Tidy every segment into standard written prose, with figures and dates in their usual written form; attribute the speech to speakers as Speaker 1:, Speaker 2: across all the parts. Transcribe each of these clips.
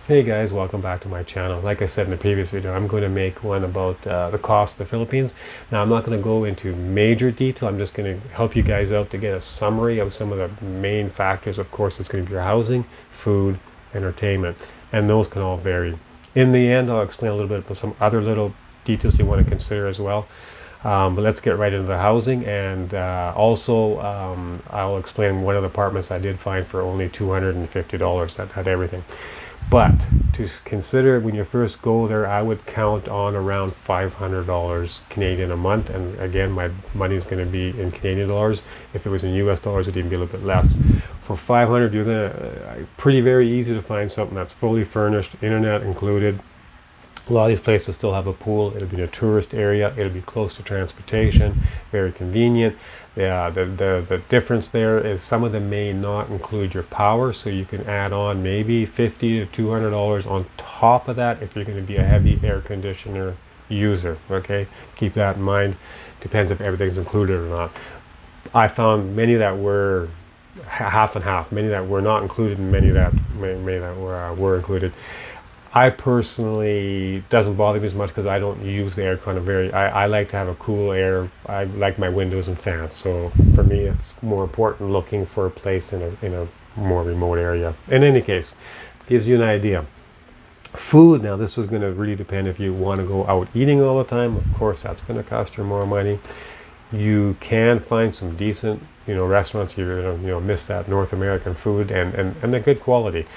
Speaker 1: Hey guys, welcome back to my channel. Like I said in the previous video, I'm going to make one about the cost of the Philippines. Now, I'm not going to go into major detail. I'm just going to help you guys out to get a summary of some of the main factors. Of course, it's going to be your housing, food, entertainment, and those can all vary. In the end, I'll explain a little bit about some other little details you want to consider as well. But let's get right into the housing, and also I'll explain one of the apartments I did find for only $250 that had everything. But to consider when you first go there, I would count on around $500 Canadian a month. And again, my money is going to be in Canadian dollars. If it was in US dollars, it'd even be a little bit less. For 500, you're going to very easy to find something that's fully furnished, internet included. A lot of these places still have a pool. It'll be in a tourist area. It'll be close to transportation, very convenient. The difference there is some of them may not include your power, so you can add on maybe $50 to $200 on top of that if you're going to be a heavy air conditioner user. Okay, keep that in mind. Depends if everything's included or not. I found many that were half and half, many that were not included, and many that were included. I personally doesn't bother me as much because I don't use the aircon. I like to have a cool air. I like my windows and fans. So for me, it's more important looking for a place in a more remote area. In any case, gives you an idea. Food, now this is going to really depend if you want to go out eating all the time. Of course, that's going to cost you more money. You can find some decent, restaurants. You're going to, miss that North American food and the good quality.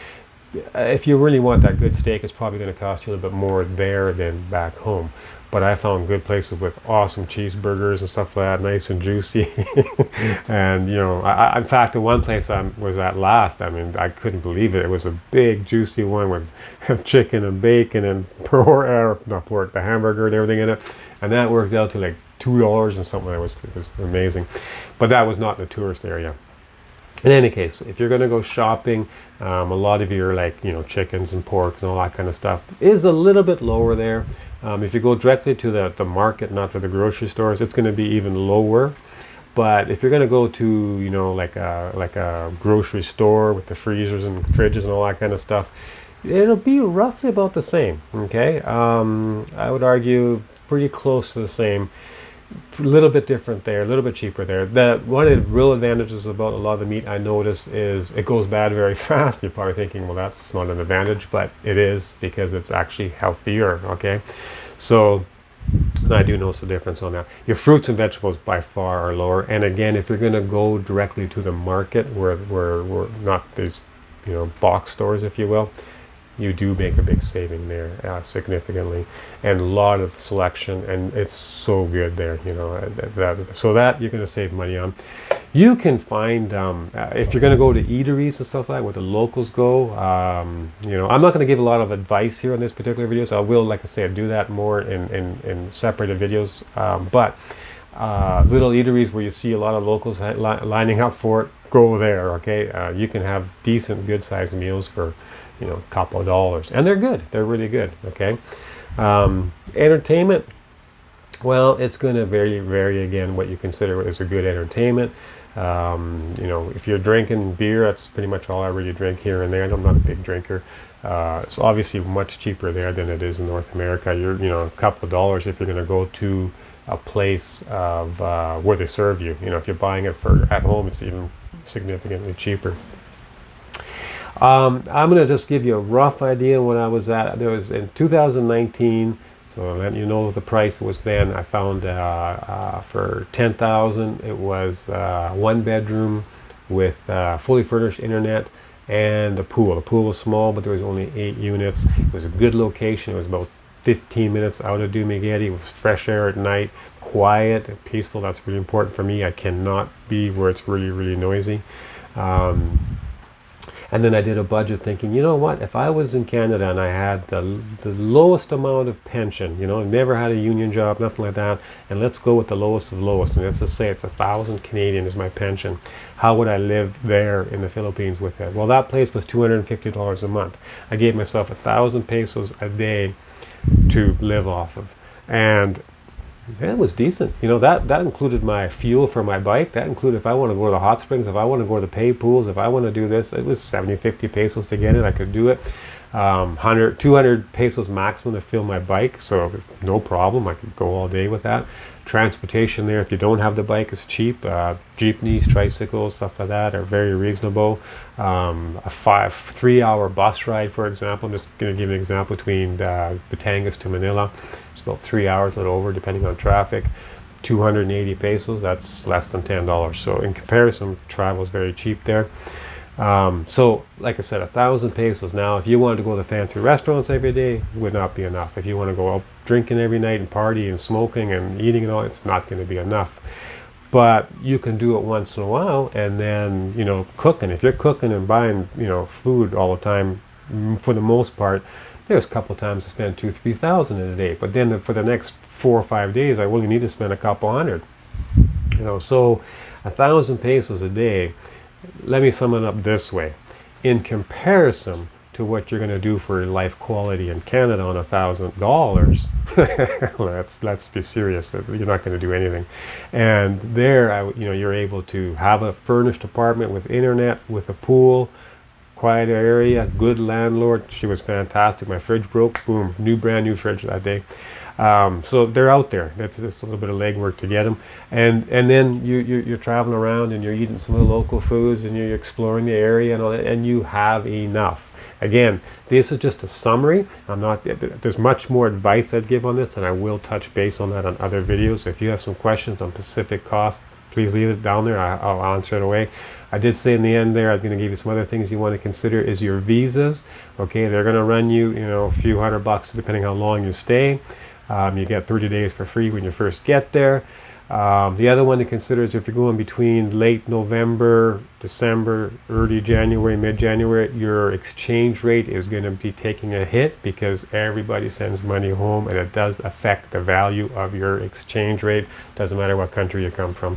Speaker 1: If you really want that good steak, it's probably going to cost you a little bit more there than back home. But I found good places with awesome cheeseburgers and stuff like that, nice and juicy. And, in fact, the one place I was at last, I couldn't believe it. It was a big, juicy one with chicken and bacon and the hamburger and everything in it. And that worked out to like $2 and something. It was amazing. But that was not in the tourist area. In any case, if you're going to go shopping, a lot of your chickens and porks and all that kind of stuff is a little bit lower there. If you go directly to the market, not to the grocery stores, it's going to be even lower. But if you're going to go to like a grocery store with the freezers and fridges and all that kind of stuff, it'll be roughly about the same. Okay, I would argue pretty close to the same. A little bit different there, a little bit cheaper there. One of the real advantages about a lot of the meat I notice is it goes bad very fast. You're probably thinking, well, that's not an advantage, but it is because it's actually healthier. Okay, so I do notice the difference on that. Your fruits and vegetables by far are lower. And again, if you're going to go directly to the market, where not these box stores, if you will, you do make a big saving there, significantly, and a lot of selection, and it's so good there, so that you're going to save money on. You can find, if you're going to go to eateries and stuff like that, where the locals go, I'm not going to give a lot of advice here on this particular video, so I will, like I said, do that more in separated videos, but little eateries where you see a lot of locals lining up for it, go there. Okay, you can have decent, good-sized meals for a couple of dollars, and they're good. They're really good. Okay, entertainment. Well, it's going to vary again what you consider as a good entertainment. If you're drinking beer, that's pretty much all I really drink here and there. And I'm not a big drinker. It's obviously much cheaper there than it is in North America. You're a couple of dollars if you're going to go to a place of where they serve you. If you're buying it for at home, it's even significantly cheaper. I'm going to just give you a rough idea when I was at. There was in 2019, so let you know the price was then. I found for $10,000, it was one bedroom with fully furnished internet and a pool. The pool was small, but there was only 8 units. It was a good location. It was about 15 minutes out of Dumaguete. It was fresh air at night, quiet and peaceful. That's really important for me. I cannot be where it's really, really noisy. And then I did a budget thinking, what, if I was in Canada and I had the lowest amount of pension, never had a union job, nothing like that, and let's go with the lowest of lowest, and let's just say it's 1,000 Canadian is my pension, how would I live there in the Philippines with it? Well, that place was $250 a month. I gave myself 1,000 pesos a day to live off of, and it was decent. That included my fuel for my bike. That included if I want to go to the hot springs, if I want to go to the pay pools, if I want to do this, it was 70, 50 pesos to get it. I could do it. 100, 200 pesos maximum to fill my bike, so no problem. I could go all day with that. Transportation there, if you don't have the bike, is cheap. Jeepneys, tricycles, stuff like that are very reasonable. A 3 hour bus ride, for example. I'm just going to give you an example between Batangas to Manila. It's about 3 hours, a little over, depending on traffic. 280 pesos, that's less than $10. So in comparison, travel is very cheap there. So like I said, 1,000 pesos. Now, if you wanted to go to fancy restaurants every day, would not be enough. If you want to go out drinking every night and party and smoking and eating and all, it's not going to be enough. But you can do it once in a while, and then, you know, cooking. If you're cooking and buying, you know, food all the time, for the most part, there's a couple times to spend 2,000-3,000 in a day. But then for the next 4 or 5 days, I only need to spend a couple hundred. You know, so 1,000 pesos a day. Let me sum it up this way. In comparison to what you're going to do for life quality in Canada on $1,000, let's be serious. You're not going to do anything. And there, you know, you're able to have a furnished apartment with internet, with a pool, quiet area, good landlord. She was fantastic. My fridge broke. Boom, brand new fridge that day. So they're out there. That's just a little bit of legwork to get them, and then you're traveling around and you're eating some of the local foods and you're exploring the area and all that, and you have enough. Again, this is just a summary. There's much more advice I'd give on this, and I will touch base on that on other videos. If you have some questions on Pacific Coast, please leave it down there. I'll answer it away. I did say in the end there, I'm going to give you some other things you want to consider is your visas. Okay, they're going to run you, you know, a few $100 depending how long you stay. You get 30 days for free when you first get there. The other one to consider is if you're going between late November, December, early January, mid-January, your exchange rate is going to be taking a hit because everybody sends money home, and it does affect the value of your exchange rate. Doesn't matter what country you come from.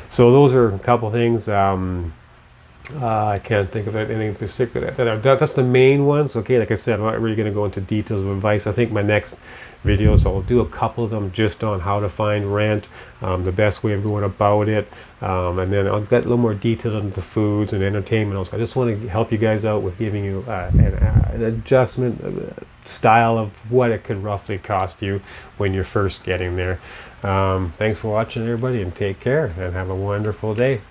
Speaker 1: So those are a couple things. I can't think of anything in particular. That's the main ones. Okay, like I said, I'm not really going to go into details of advice. I think my next videos, I'll do a couple of them just on how to find rent, the best way of going about it, and then I'll get a little more detail on the foods and entertainment. Also, I just want to help you guys out with giving you an adjustment style of what it could roughly cost you when you're first getting there. Thanks for watching, everybody, and take care and have a wonderful day.